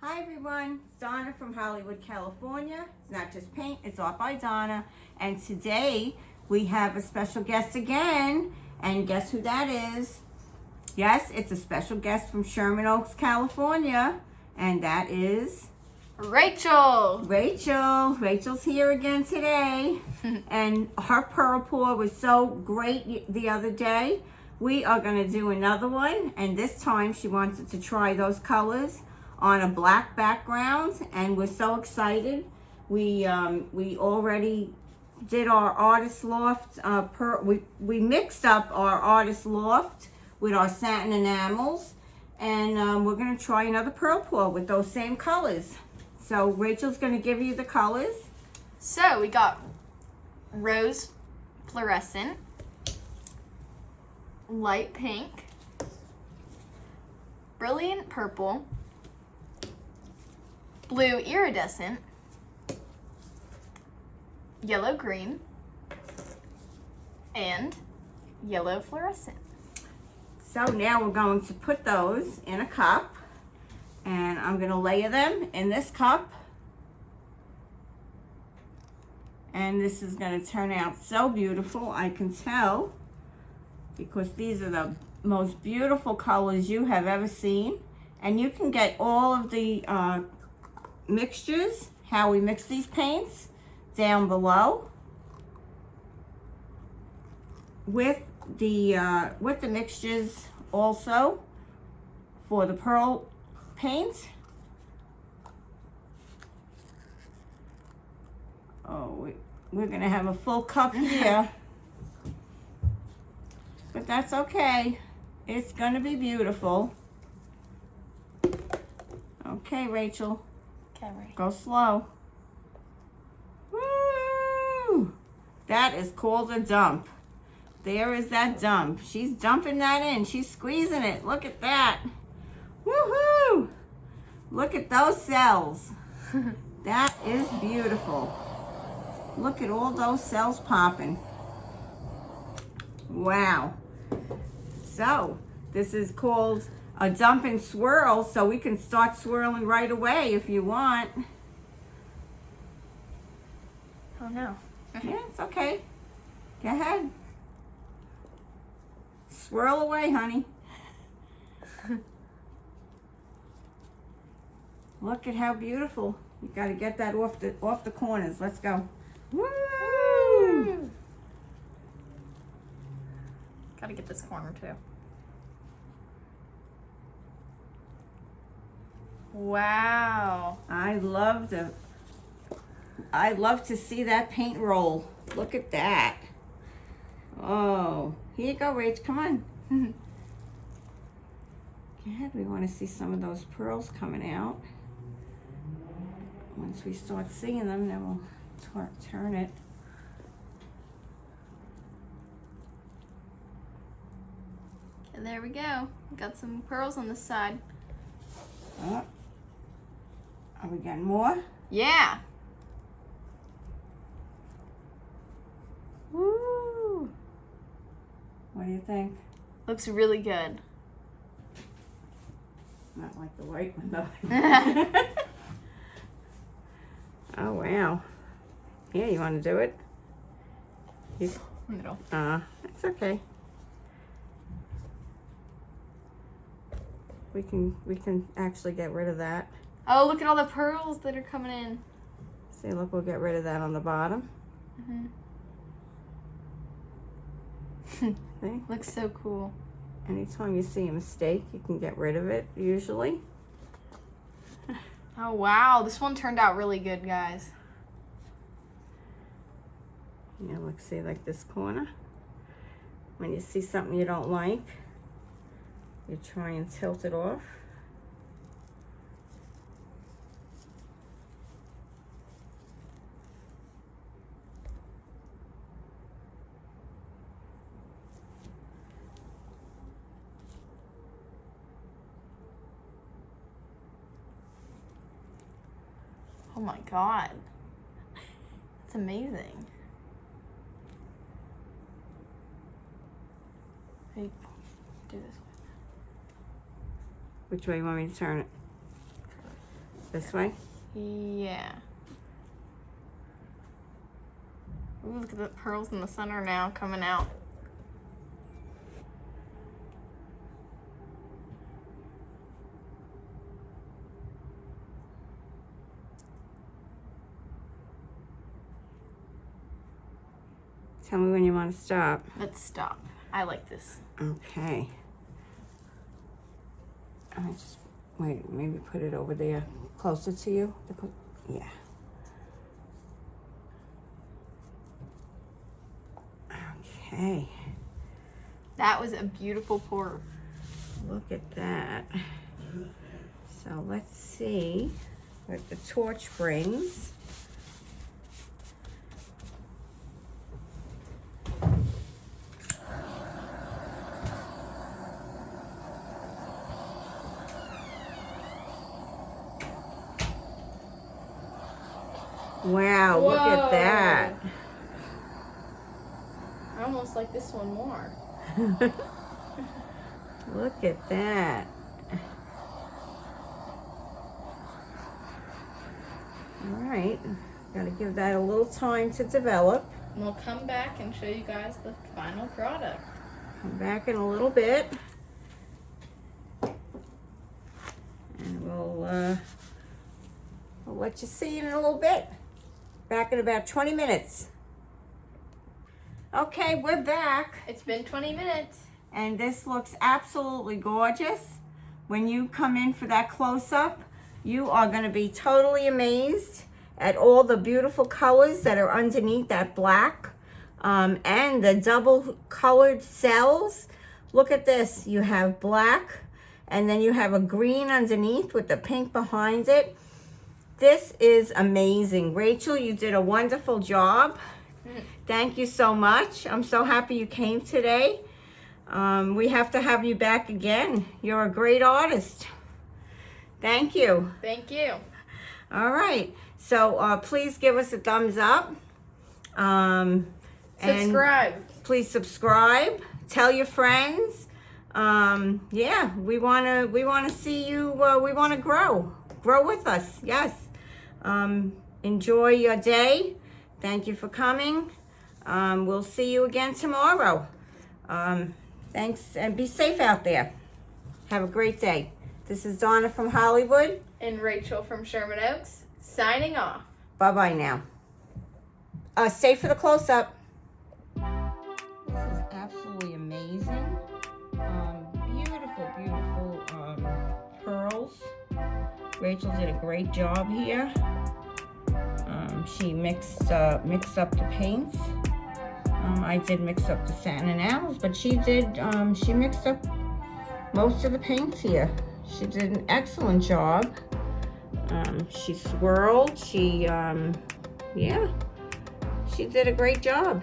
Hi everyone, it's Donna from Hollywood, California. It's not just paint, it's art by Donna. And today we have a special guest again. And guess who that is? Yes, it's a special guest from Sherman Oaks, California. And that is Rachel. Rachel's here again today. And her pearl pour was so great the other day. We are going to do another one. And this time she wanted to try those colors on a black background, and we're so excited. We already did our artist loft. We mixed up our artist loft with our satin enamels, and we're gonna try another pearl pour with those same colors. So Rachel's gonna give you the colors. So we got rose fluorescent, light pink, brilliant purple, blue iridescent, yellow green, and yellow fluorescent. So now we're going to put those in a cup, and I'm going to layer them in this cup. And this is going to turn out so beautiful, I can tell, because these are the most beautiful colors you have ever seen. And you can get all of the mixtures, how we mix these paints, down below with the mixtures also for the pearl paint. Oh, we're gonna have a full cup here, but that's okay. It's gonna be beautiful. Okay, Rachel. Go slow. Woo! That is called a dump. There is that dump. She's dumping that in. She's squeezing it. Look at that. Woohoo! Look at those cells. That is beautiful. Look at all those cells popping. Wow. So, this is called a dump and swirl, so we can start swirling right away if you want. Oh no. Yeah, it's okay. Go ahead. Swirl away, honey. Look at how beautiful. You got to get that off the corners. Let's go. Woo! Gotta get this corner too. Wow. I love to see that paint roll. Look at that. Oh, here you go, Rach. Come on. Go ahead. We want to see some of those pearls coming out. Once we start seeing them, then we'll turn it. And there we go. Got some pearls on this side. Oh. Are we getting more? Yeah. Woo! What do you think? Looks really good. Not like the white one though. Oh wow. Yeah, you want to do it? Middle. It's okay. We can actually get rid of that. Oh, look at all the pearls that are coming in. See, look, we'll get rid of that on the bottom. See? Looks so cool. Anytime you see a mistake, you can get rid of it, usually. Oh, wow. This one turned out really good, guys. Yeah, look, see, like this corner. When you see something you don't like, you try and tilt it off. Oh my God. It's amazing. Hey, do this way. Which way you want me to turn it? This way? Yeah. Ooh, look at the pearls in the center now coming out. Tell me when you want to stop. Let's stop. I like this. Okay. I just, wait, maybe put it over there closer to you. Yeah. Okay. That was a beautiful pour. Look at that. So let's see what the torch brings. Wow, look at Whoa. that. I almost like this one more. Look at that. All right, gotta give that a little time to develop. And we'll come back and show you guys the final product. Come back in a little bit. And we'll let you see in a little bit. Back in about 20 minutes. Okay, we're back. It's been 20 minutes. And this looks absolutely gorgeous. When you come in for that close-up, you are going to be totally amazed at all the beautiful colors that are underneath that black and the double colored cells. Look at this. You have black and then you have a green underneath with the pink behind it. This is amazing. Rachel, you did a wonderful job. Thank you so much. I'm so happy you came today. We have to have you back again. You're a great artist. Thank you. Thank you. All right. So please give us a thumbs up. Subscribe. And please subscribe. Tell your friends. Yeah, we wanna see you. We wanna grow. Grow with us. Yes. Enjoy your day. Thank you for coming. We'll see you again tomorrow. Thanks, and be safe out there. Have a great day. This is Donna from Hollywood. And Rachel from Sherman Oaks, signing off. Bye-bye now. Stay for the close-up. This is absolutely amazing. Beautiful, beautiful pearls. Rachel did a great job here. She mixed up the paints. I did mix up the satin enamels, but she mixed up most of the paints here. She did an excellent job. She swirled, yeah, she did a great job.